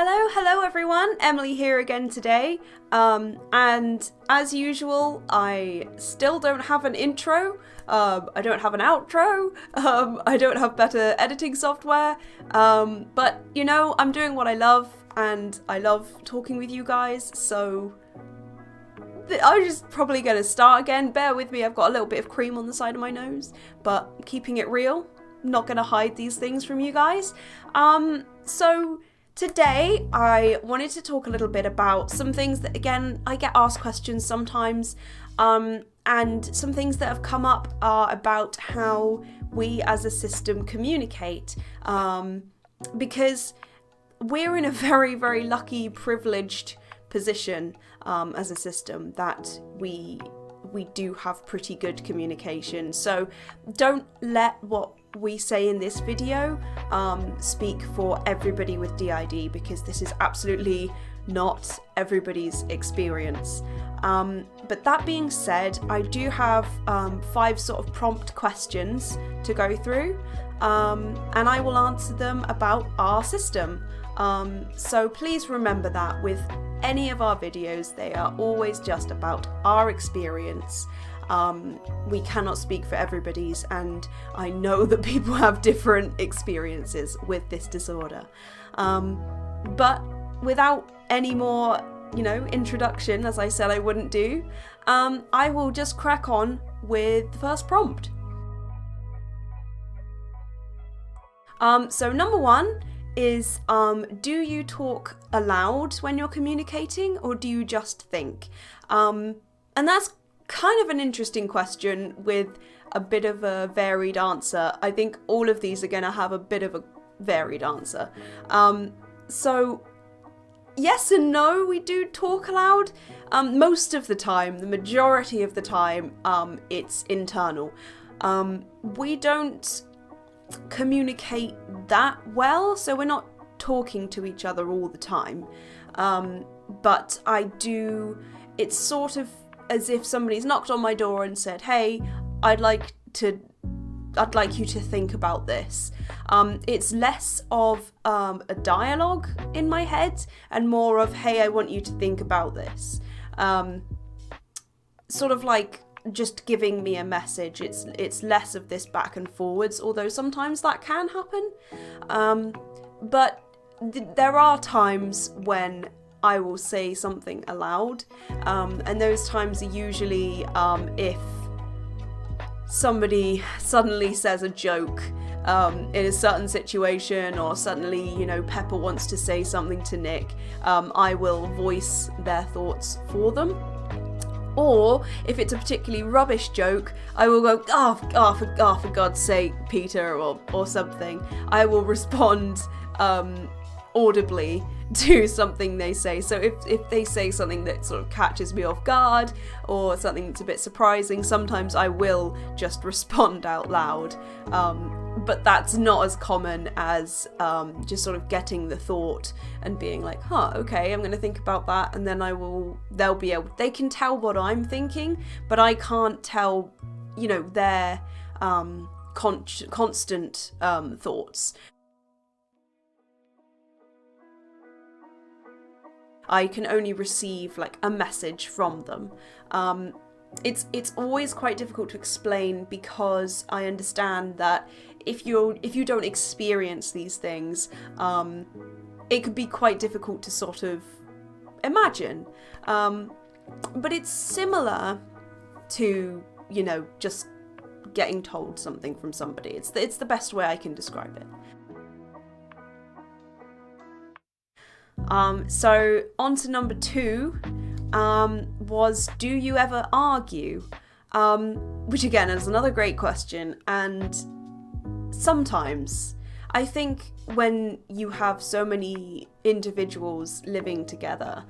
Hello everyone, Emily here again today, and as usual, I still don't have an intro, I don't have an outro, I don't have better editing software, but you know, I'm doing what I love, and I love talking with you guys, so I'm just probably going to start again. Bear with me, I've got a little bit of cream on the side of my nose, but keeping it real, not going to hide these things from you guys. So today I wanted to talk a little bit about some things that, again, I get asked questions sometimes, and some things that have come up are about how we as a system communicate, because we're in a very, very lucky, privileged position as a system that we do have pretty good communication. So don't let what we say in this video speak for everybody with DID, because this is absolutely not everybody's experience. But that being said, I do have 5 sort of prompt questions to go through, and I will answer them about our system. So please remember that with any of our videos, they are always just about our experience. We cannot speak for everybody's, and I know that people have different experiences with this disorder. But without any more, introduction, as I said I wouldn't do, I will just crack on with the first prompt. So number 1 is, do you talk aloud when you're communicating, or do you just think? And that's kind of an interesting question with a bit of a varied answer. I think all of these are going to have a bit of a varied answer. So yes and no, we do talk aloud. Most of the time, the majority of the time, it's internal. We don't communicate that well, so we're not talking to each other all the time, but I do, it's sort of as if somebody's knocked on my door and said, hey, I'd like you to think about this. It's less of a dialogue in my head and more of, hey, I want you to think about this, sort of like just giving me a message. It's less of this back and forwards, although sometimes that can happen. But there are times when I will say something aloud, and those times are usually if somebody suddenly says a joke in a certain situation, or suddenly, Pepper wants to say something to Nick, I will voice their thoughts for them. Or if it's a particularly rubbish joke, I will go, for God's sake, Peter, or something. I will respond audibly to something they say. So if they say something that sort of catches me off guard, or something that's a bit surprising, sometimes I will just respond out loud. But that's not as common as just sort of getting the thought and being like, okay, I'm going to think about that, and then they can tell what I'm thinking, but I can't tell, their constant thoughts. I can only receive like a message from them. It's always quite difficult to explain, because I understand that if you don't experience these things, it could be quite difficult to sort of imagine. But it's similar to, just getting told something from somebody. It's the best way I can describe it. So on to number 2, was, do you ever argue? Which again is another great question, and sometimes I think when you have so many individuals living together,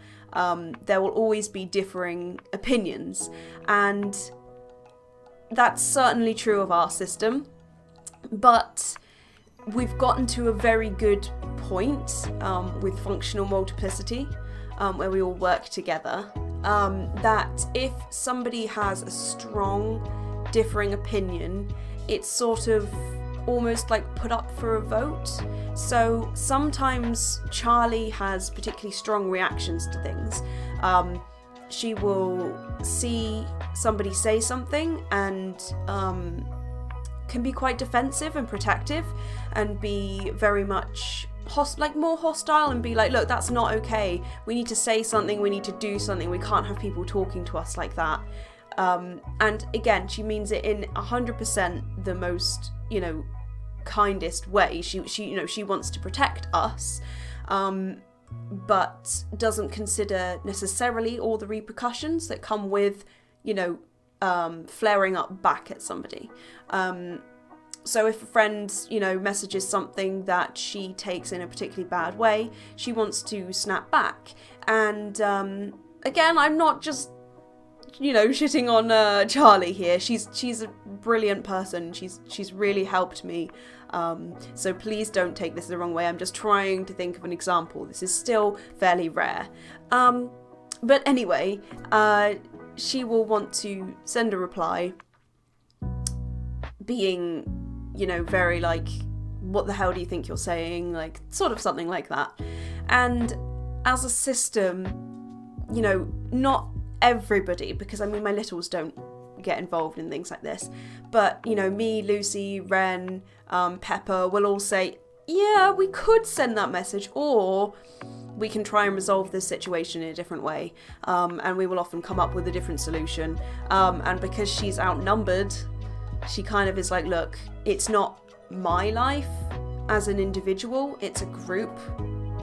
there will always be differing opinions, and that's certainly true of our system, but we've gotten to a very good point with functional multiplicity, where we all work together, that if somebody has a strong differing opinion, it's sort of almost like put up for a vote. So sometimes Charlie has particularly strong reactions to things. She will see somebody say something and can be quite defensive and protective and be very much more hostile and be like, look, that's not okay. We need to say something, we need to do something, we can't have people talking to us like that. And again, she means it in 100% the most, kindest way. She wants to protect us, but doesn't consider necessarily all the repercussions that come with, flaring up back at somebody. So if a friend, messages something that she takes in a particularly bad way, she wants to snap back. And again, I'm not just, shitting on Charlie here. She's a brilliant person. She's really helped me. So please don't take this the wrong way. I'm just trying to think of an example. This is still fairly rare. But anyway, she will want to send a reply being, very like, what the hell do you think you're saying? Like, sort of something like that. And as a system, not everybody, because I mean, my littles don't get involved in things like this, but me, Lucy, Ren, Pepper will all say, yeah, we could send that message, or we can try and resolve this situation in a different way, and we will often come up with a different solution, and because she's outnumbered, she kind of is like, look, it's not my life as an individual, it's a group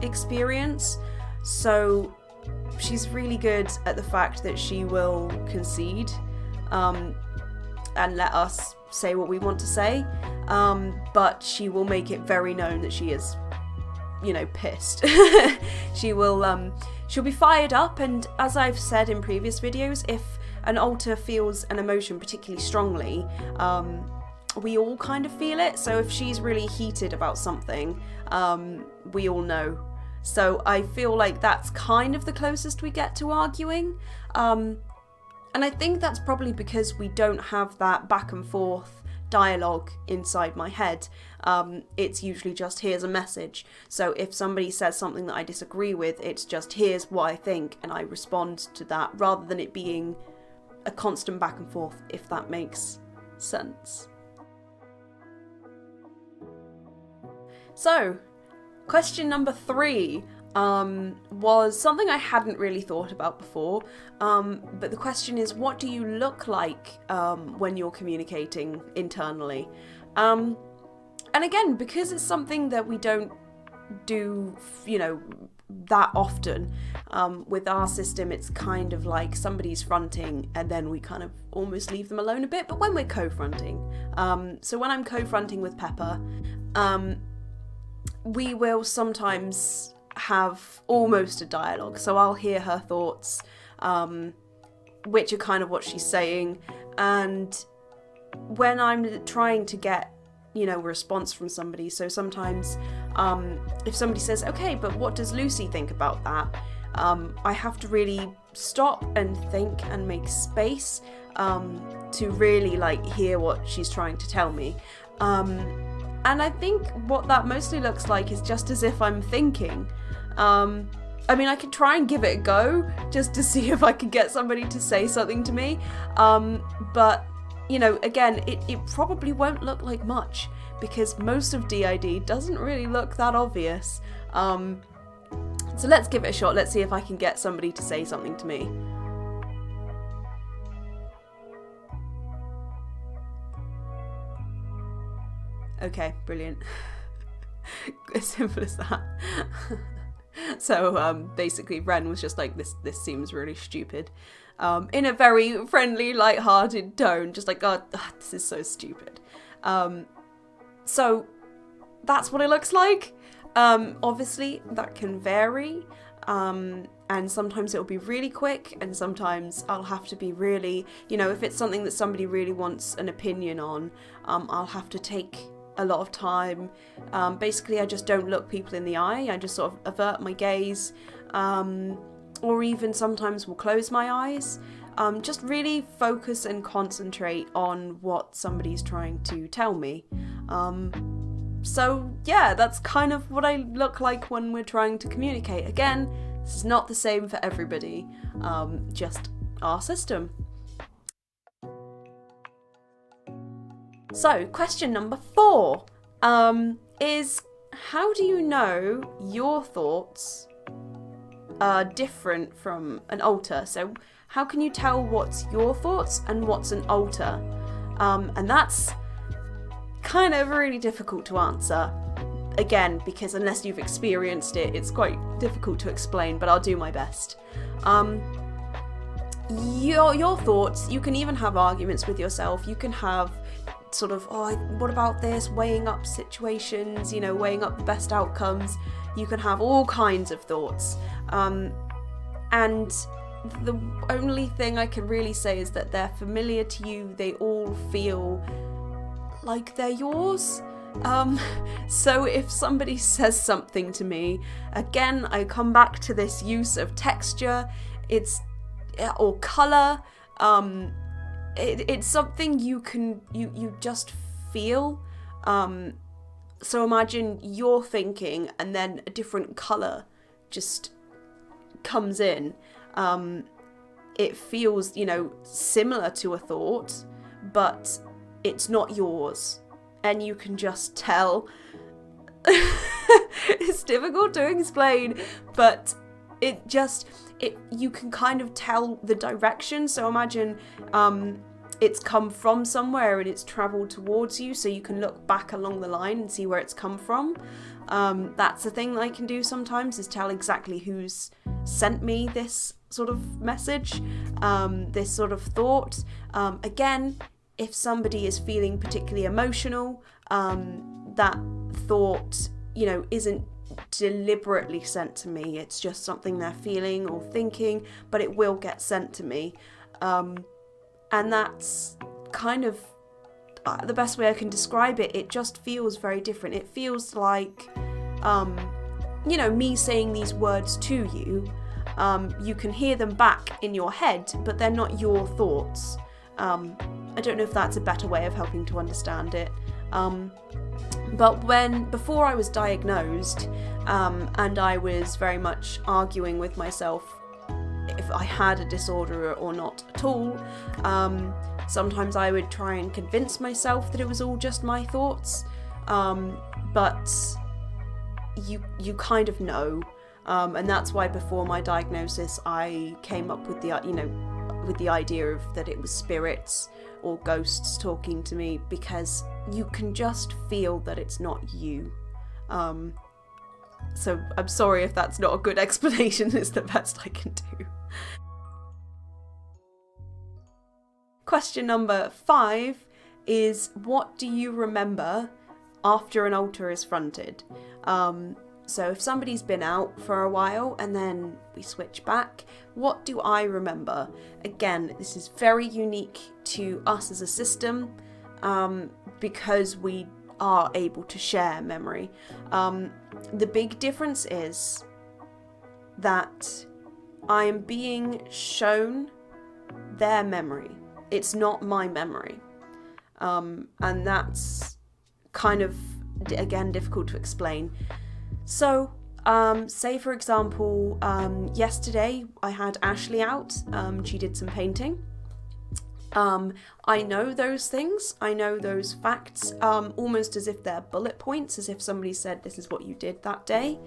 experience. So she's really good at the fact that she will concede and let us say what we want to say, but she will make it very known that she is, pissed. She'll be fired up, and as I've said in previous videos, if an alter feels an emotion particularly strongly, we all kind of feel it. So if she's really heated about something, we all know. So I feel like that's kind of the closest we get to arguing. And I think that's probably because we don't have that back and forth dialogue inside my head. It's usually just, here's a message. So if somebody says something that I disagree with, it's just, here's what I think, and I respond to that, rather than it being a constant back and forth, if that makes sense. So, question number 3 was something I hadn't really thought about before, but the question is, what do you look like when you're communicating internally? And again, because it's something that we don't do, that often, with our system, it's kind of like somebody's fronting and then we kind of almost leave them alone a bit, but when we're co-fronting, so when I'm co-fronting with Pepper, we will sometimes have almost a dialogue. So I'll hear her thoughts, which are kind of what she's saying. And when I'm trying to get, a response from somebody, so sometimes if somebody says, okay, but what does Lucy think about that? I have to really stop and think and make space to really hear what she's trying to tell me. And I think what that mostly looks like is just as if I'm thinking. I mean, I could try and give it a go just to see if I could get somebody to say something to me. But, again, it probably won't look like much because most of DID doesn't really look that obvious. So let's give it a shot. Let's see if I can get somebody to say something to me. Okay, brilliant. As simple as that. So basically Ren was just like, this seems really stupid, in a very friendly, light-hearted tone, just like, God, this is so stupid. So that's what it looks like. Obviously that can vary, and sometimes it'll be really quick, and sometimes I'll have to be really, if it's something that somebody really wants an opinion on, I'll have to take a lot of time. Basically, I just don't look people in the eye. I just sort of avert my gaze, or even sometimes will close my eyes. Just really focus and concentrate on what somebody's trying to tell me. So yeah, that's kind of what I look like when we're trying to communicate. Again, this is not the same for everybody, just our system. So question number 4 is, how do you know your thoughts are different from an alter? So how can you tell what's your thoughts and what's an alter? And that's kind of really difficult to answer. Again, because unless you've experienced it, it's quite difficult to explain, but I'll do my best. Your thoughts, you can even have arguments with yourself. You can have sort of, what about this? Weighing up situations, weighing up the best outcomes. You can have all kinds of thoughts. And the only thing I can really say is that they're familiar to you. They all feel like they're yours. So if somebody says something to me, again, I come back to this use of texture, or colour. It's something you just feel. So imagine you're thinking and then a different colour just comes in. It feels, similar to a thought, but it's not yours. And you can just tell. It's difficult to explain, but you can kind of tell the direction. So imagine it's come from somewhere and it's travelled towards you, so you can look back along the line and see where it's come from. That's the thing that I can do sometimes, is tell exactly who's sent me this sort of message, this sort of thought. Again, if somebody is feeling particularly emotional, that thought, isn't deliberately sent to me. It's just something they're feeling or thinking, but it will get sent to me. And that's kind of the best way I can describe it. It just feels very different. It feels like, me saying these words to you. You can hear them back in your head, but they're not your thoughts. I don't know if that's a better way of helping to understand it. But before I was diagnosed, and I was very much arguing with myself if I had a disorder or not at all, sometimes I would try and convince myself that it was all just my thoughts, but you kind of know, and that's why before my diagnosis I came up with the idea of that it was spirits or ghosts talking to me, because you can just feel that it's not you. So I'm sorry if that's not a good explanation. It's the best I can do. Question number 5 is, what do you remember after an altar is fronted? So if somebody's been out for a while and then we switch back, what do I remember? Again, this is very unique to us as a system, because we are able to share memory. The big difference is that I am being shown their memory. It's not my memory. And that's kind of, again, difficult to explain. So, say for example, yesterday I had Ashley out. She did some painting. I know those things. I know those facts, almost as if they're bullet points, as if somebody said, this is what you did that day.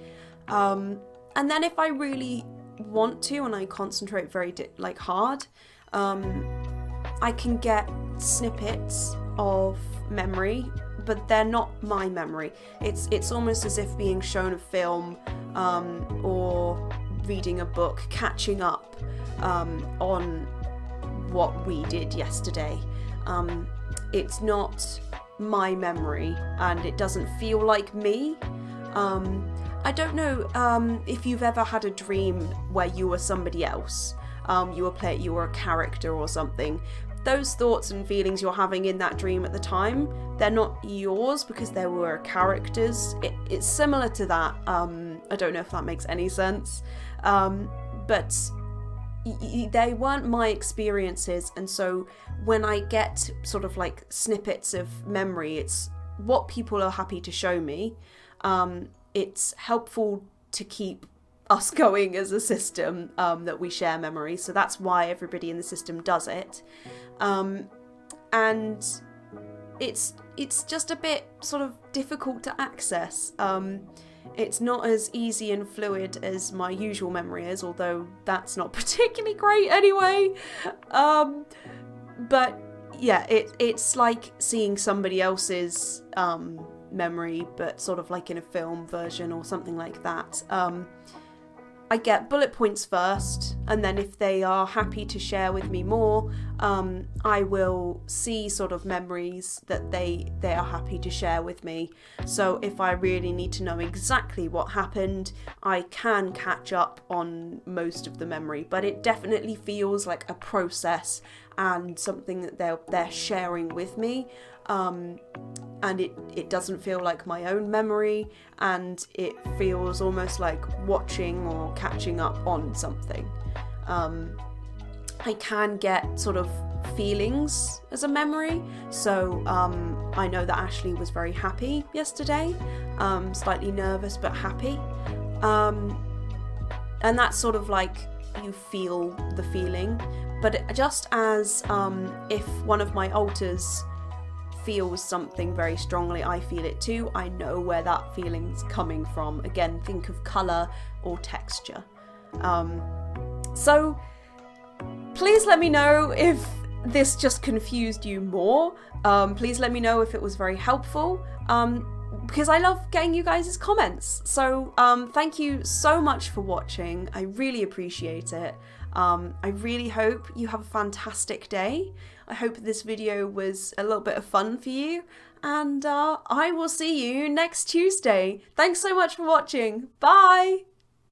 And then if I really want to, and I concentrate very hard, I can get snippets of memory, but they're not my memory. It's almost as if being shown a film, or reading a book, catching up on what we did yesterday. It's not my memory, and it doesn't feel like me. I don't know if you've ever had a dream where you were somebody else. You were a character or something. Those thoughts and feelings you're having in that dream at the time, they're not yours because they were characters. It's similar to that. I don't know if that makes any sense. But they weren't my experiences, and so when I get sort of like snippets of memory, it's what people are happy to show me. It's helpful to keep us going as a system, that we share memories. So that's why everybody in the system does it. And it's just a bit sort of difficult to access. It's not as easy and fluid as my usual memory is, although that's not particularly great anyway. But yeah, it's like seeing somebody else's memory, but sort of like in a film version or something like that. I get bullet points first, and then if they are happy to share with me more, I will see sort of memories that they are happy to share with me. So if I really need to know exactly what happened, I can catch up on most of the memory, but it definitely feels like a process and something that they're sharing with me. And it doesn't feel like my own memory, and it feels almost like watching or catching up on something. I can get sort of feelings as a memory, so I know that Ashley was very happy yesterday, slightly nervous but happy, and that's sort of like you feel the feeling. But just as if one of my alters feels something very strongly, I feel it too. I know where that feeling's coming from. Again, think of colour or texture. So please let me know if this just confused you more. Please let me know if it was very helpful, because I love getting you guys' comments. So thank you so much for watching. I really appreciate it. I really hope you have a fantastic day. I hope this video was a little bit of fun for you, and I will see you next Tuesday. Thanks so much for watching. Bye!